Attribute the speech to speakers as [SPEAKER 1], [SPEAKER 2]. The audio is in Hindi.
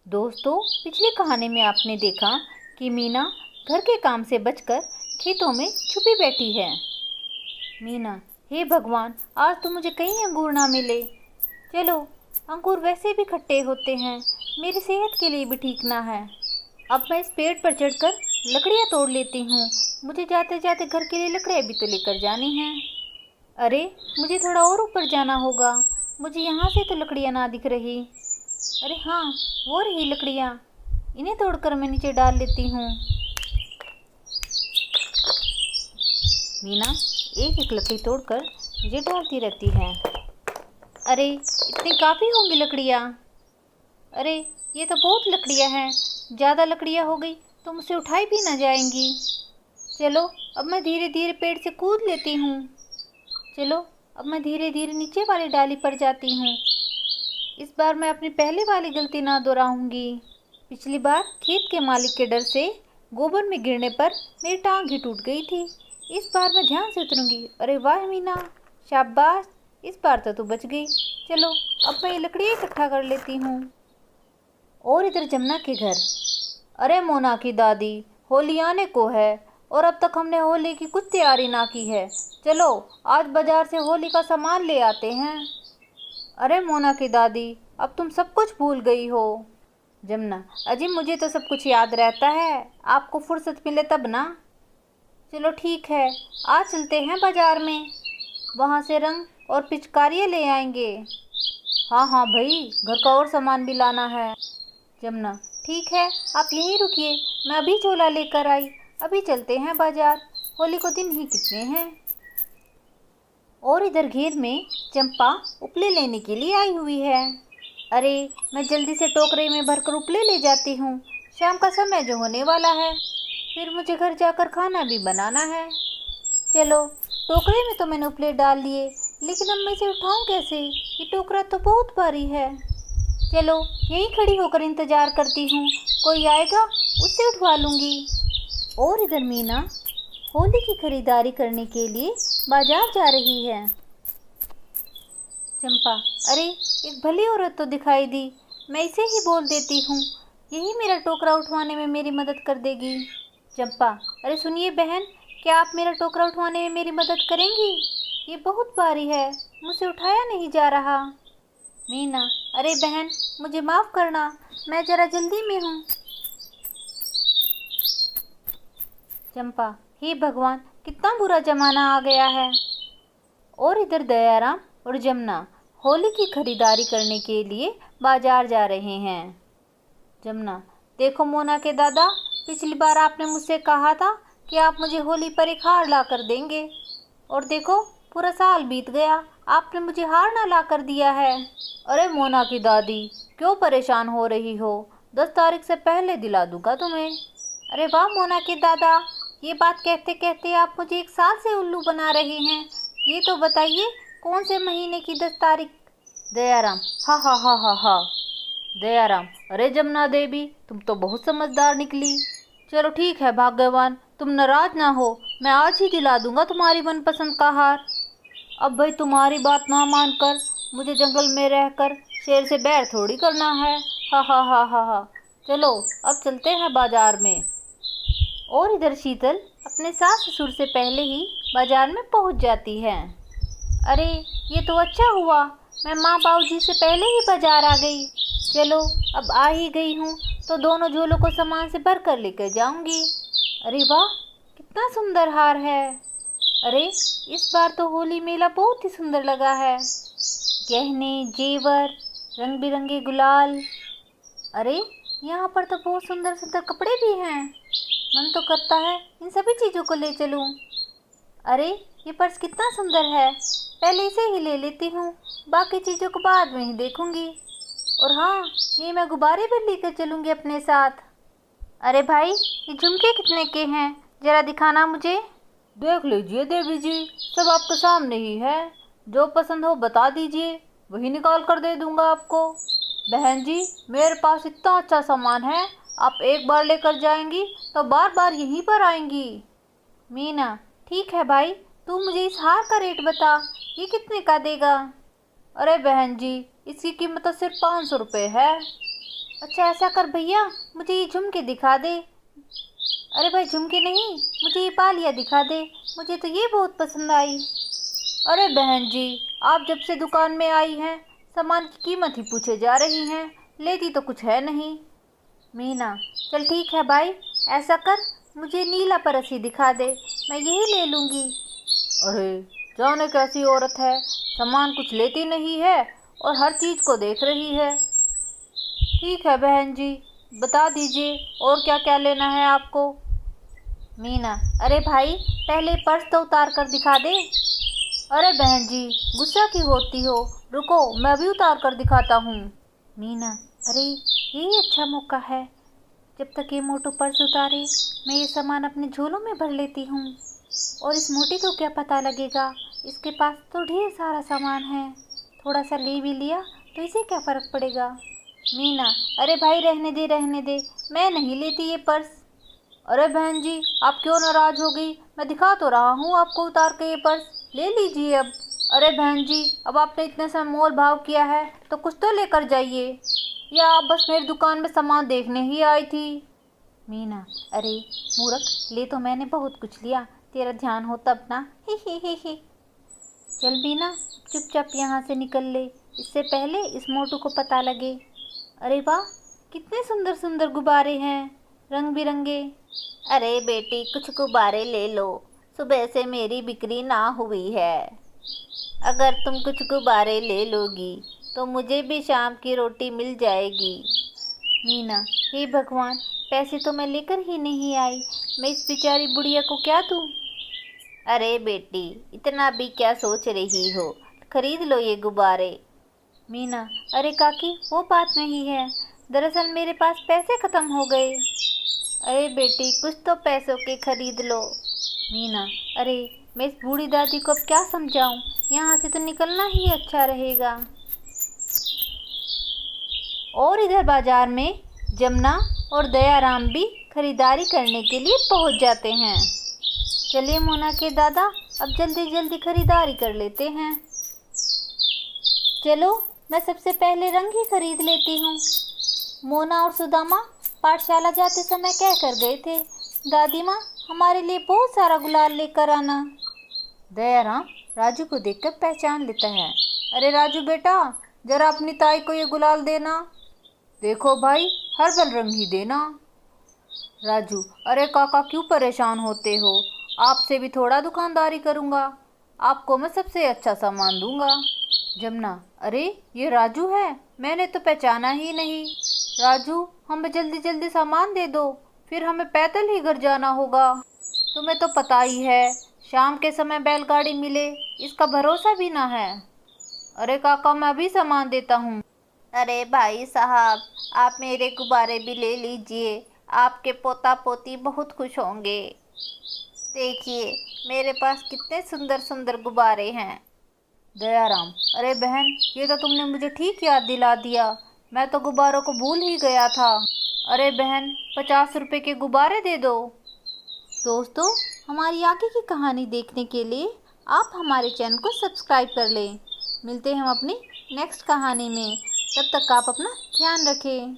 [SPEAKER 1] दोस्तों, पिछली कहानी में आपने देखा कि मीना घर के काम से बचकर खेतों में छुपी बैठी है। मीना, हे भगवान, आज तो मुझे कहीं अंगूर ना मिले। चलो, अंगूर वैसे भी खट्टे होते हैं, मेरी सेहत के लिए भी ठीक ना है। अब मैं इस पेड़ पर चढ़कर लकड़ियाँ तोड़ लेती हूँ। मुझे जाते जाते घर के लिए लकड़ियाँ भी तो लेकर जानी हैं। अरे, मुझे थोड़ा और ऊपर जाना होगा। मुझे यहाँ से तो लकड़ियाँ ना दिख रही। अरे हाँ, वो रही लकड़ियाँ। इन्हें तोड़कर मैं नीचे डाल लेती हूँ। मीना एक एक लकड़ी तोड़कर नीचे डालती रहती है। अरे, इतनी काफ़ी होंगी लकड़ियाँ। अरे, ये तो बहुत लकड़ियाँ हैं। ज़्यादा लकड़ियाँ हो गई तो मुझसे उठाई भी ना जाएंगी। चलो, अब मैं धीरे धीरे पेड़ से कूद लेती हूँ। चलो, अब मैं धीरे धीरे नीचे वाली डाली पर जाती हूँ। इस बार मैं अपनी पहले वाली गलती ना दोहराऊंगी। पिछली बार खेत के मालिक के डर से गोबर में गिरने पर मेरी टांग ही टूट गई थी। इस बार मैं ध्यान से उतरूंगी। अरे वाह मीना, शाबाश, इस बार तो तू बच गई। चलो, अब मैं ये लकड़ियाँ इकट्ठा कर लेती हूँ। और इधर जमुना के घर। अरे मोना की दादी, होली आने को है और अब तक हमने होली की कुछ तैयारी ना की है। चलो, आज बाजार से होली का सामान ले आते हैं। अरे मोना की दादी, अब तुम सब कुछ भूल गई हो। जमुना, अजी मुझे तो सब कुछ याद रहता है, आपको फुर्सत मिले तब ना। चलो ठीक है, आज चलते हैं बाजार में, वहाँ से रंग और पिचकारियाँ ले आएंगे। हाँ हाँ भाई, घर का और सामान भी लाना है। जमुना, ठीक है, आप यहीं रुकिए, मैं अभी झोला लेकर आई। अभी चलते हैं बाजार, होली को दिन ही कितने हैं। और इधर घेर में चंपा उपले लेने के लिए आई हुई है। अरे, मैं जल्दी से टोकरे में भरकर उपले ले जाती हूँ। शाम का समय जो होने वाला है, फिर मुझे घर जाकर खाना भी बनाना है। चलो, टोकरे में तो मैंने उपले डाल लिए, लेकिन अब मैं इसे उठाऊँ कैसे? ये टोकरा तो बहुत भारी है। चलो, यहीं खड़ी होकर इंतजार करती हूँ, कोई आएगा उससे उठवा लूँगी। और इधर मीना होली की खरीदारी करने के लिए बाजार जा रही है। चंपा, अरे, एक भली औरत तो दिखाई दी, मैं इसे ही बोल देती हूँ, यही मेरा टोकरा उठवाने में मेरी मदद कर देगी। चंपा, अरे सुनिए बहन, क्या आप मेरा टोकरा उठवाने में मेरी मदद करेंगी? ये बहुत भारी है, मुझसे उठाया नहीं जा रहा। मीना, अरे बहन, मुझे माफ़ करना, मैं ज़रा जल्दी में हूँ। चंपा, हे भगवान, कितना बुरा जमाना आ गया है। और इधर दयाराम और जमुना होली की खरीदारी करने के लिए बाजार जा रहे हैं। जमुना, देखो मोना के दादा, पिछली बार आपने मुझसे कहा था कि आप मुझे होली पर एक हार ला कर देंगे, और देखो पूरा साल बीत गया, आपने मुझे हार ना ला कर दिया है। अरे मोना की दादी, क्यों परेशान हो रही हो? 10 तारीख से पहले दिला दूंगा तुम्हें। अरे वाह मोना के दादा, ये बात कहते कहते आप मुझे एक साल से उल्लू बना रहे हैं। ये तो बताइए, कौन से महीने की 10 तारीख? दयाराम, हा हा हा हा हा। दयाराम, अरे जमुना देवी, तुम तो बहुत समझदार निकली। चलो ठीक है भाग्यवान, तुम नाराज ना हो, मैं आज ही दिला दूंगा तुम्हारी मनपसंद का हार। अब भाई तुम्हारी बात ना मानकर मुझे जंगल में रहकर शेर से बैर थोड़ी करना है। हा हा हा हा हा। चलो, अब चलते हैं बाजार में। और इधर शीतल अपने सास ससुर से पहले ही बाजार में पहुंच जाती है। अरे, ये तो अच्छा हुआ, मैं माँ बाबूजी से पहले ही बाजार आ गई। चलो, अब आ ही गई हूँ तो दोनों झोलों को सामान से भर कर लेकर जाऊंगी। अरे वाह, कितना सुंदर हार है। अरे, इस बार तो होली मेला बहुत ही सुंदर लगा है। गहने, जेवर, रंग बिरंगे गुलाल। अरे, यहाँ पर तो बहुत सुंदर सुंदर कपड़े भी हैं। मन तो करता है इन सभी चीज़ों को ले चलूं। अरे, ये पर्स कितना सुंदर है, पहले इसे ही ले लेती हूँ, बाकी चीज़ों को बाद में ही देखूंगी। और हाँ, ये मैं गुब्बारे भी लेकर चलूँगी अपने साथ। अरे भाई, ये झुमके कितने के हैं, ज़रा दिखाना मुझे। देख लीजिए देवी जी, सब आपके सामने ही है, जो पसंद हो बता दीजिए, वही निकाल कर दे दूंगा आपको। बहन जी, मेरे पास इतना अच्छा सामान है, आप एक बार लेकर जाएंगी तो बार बार यहीं पर आएंगी। मीना, ठीक है भाई, तू मुझे इस हार का रेट बता, ये कितने का देगा? अरे बहन जी, इसकी कीमत तो सिर्फ 500 रुपये है। अच्छा ऐसा कर भैया, मुझे ये झुमके दिखा दे। अरे भाई झुमके नहीं, मुझे ये पालिया दिखा दे, मुझे तो ये बहुत पसंद आई। अरे बहन जी, आप जब से दुकान में आई हैं सामान की कीमत ही पूछे जा रही हैं, लेती तो कुछ है नहीं। मीना, चल ठीक है भाई, ऐसा कर मुझे नीला परस ही दिखा दे, मैं यही ले लूँगी। अरे जाने कैसी औरत है, सामान कुछ लेती नहीं है और हर चीज़ को देख रही है। ठीक है बहन जी, बता दीजिए और क्या क्या लेना है आपको। मीना, अरे भाई पहले पर्स तो उतार कर दिखा दे। अरे बहन जी, गुस्सा क्यों होती हो, रुको मैं भी उतार कर दिखाता हूँ। मीना, अरे यही अच्छा मौका है, जब तक ये मोटू पर्स उतारे मैं ये सामान अपने झोलों में भर लेती हूँ। और इस मोटी को क्या पता लगेगा, इसके पास तो ढेर सारा सामान है, थोड़ा सा ले भी लिया तो इसे क्या फ़र्क पड़ेगा। मीना, अरे भाई रहने दे, मैं नहीं लेती ये पर्स। अरे बहन जी, आप क्यों नाराज़ हो गई, मैं दिखा तो रहा हूँ आपको उतार के ये पर्स, ले लीजिए अब। अरे बहन जी, अब आपने इतने सा मोल भाव किया है तो कुछ तो लेकर जाइए, या आप बस मेरी दुकान में सामान देखने ही आई थी। मीना, अरे मूर्ख, ले तो मैंने बहुत कुछ लिया, तेरा ध्यान हो तब ना, ही। चल बीना, चुपचाप यहाँ से निकल ले, इससे पहले इस मोटू को पता लगे। अरे वाह, कितने सुंदर सुंदर गुब्बारे हैं, रंग बिरंगे। अरे बेटी कुछ गुब्बारे ले लो, सुबह से मेरी बिक्री ना हुई है। अगर तुम कुछ गुब्बारे ले लोगी तो मुझे भी शाम की रोटी मिल जाएगी। मीना, हे भगवान, पैसे तो मैं लेकर ही नहीं आई, मैं इस बेचारी बुढ़िया को क्या दूँ। अरे बेटी, इतना भी क्या सोच रही हो, खरीद लो ये गुब्बारे। मीना, अरे काकी वो बात नहीं है, दरअसल मेरे पास पैसे ख़त्म हो गए। अरे बेटी कुछ तो पैसों के खरीद लो। मीना, अरे मैं इस बूढ़ी दादी को अब क्या समझाऊं, यहाँ से तो निकलना ही अच्छा रहेगा। और इधर बाजार में जमुना और दयाराम भी खरीदारी करने के लिए पहुँच जाते हैं। चलिए मोना के दादा, अब जल्दी जल्दी खरीदारी कर लेते हैं। चलो मैं सबसे पहले रंग ही खरीद लेती हूँ। मोना और सुदामा पाठशाला जाते समय कह कर गए थे, दादी माँ हमारे लिए बहुत सारा गुलाल लेकर आना। दयाराम राजू को देखकर पहचान लेता है। अरे राजू बेटा, जरा अपनी ताई को ये गुलाल देना। देखो भाई, हर्बल रंग ही देना। राजू, अरे काका क्यों परेशान होते हो, आपसे भी थोड़ा दुकानदारी करूँगा, आपको मैं सबसे अच्छा सामान दूंगा। जमुना, अरे ये राजू है, मैंने तो पहचाना ही नहीं। राजू, हमें जल्दी जल्दी सामान दे दो, फिर हमें पैदल ही घर जाना होगा। तुम्हें तो पता ही है, शाम के समय बैलगाड़ी मिले इसका भरोसा भी ना है। अरे काका मैं भी सामान देता हूँ। अरे भाई साहब, आप मेरे गुब्बारे भी ले लीजिए, आपके पोता पोती बहुत खुश होंगे। देखिए मेरे पास कितने सुंदर सुंदर गुब्बारे हैं। दयाराम, अरे बहन ये तो तुमने मुझे ठीक याद दिला दिया, मैं तो गुब्बारों को भूल ही गया था। अरे बहन 50 रुपए के गुब्बारे दे दो। दोस्तों, हमारी आगे की कहानी देखने के लिए आप हमारे चैनल को सब्सक्राइब कर लें। मिलते हैं हम अपनी नेक्स्ट कहानी में, तब तक आप अपना ध्यान रखें।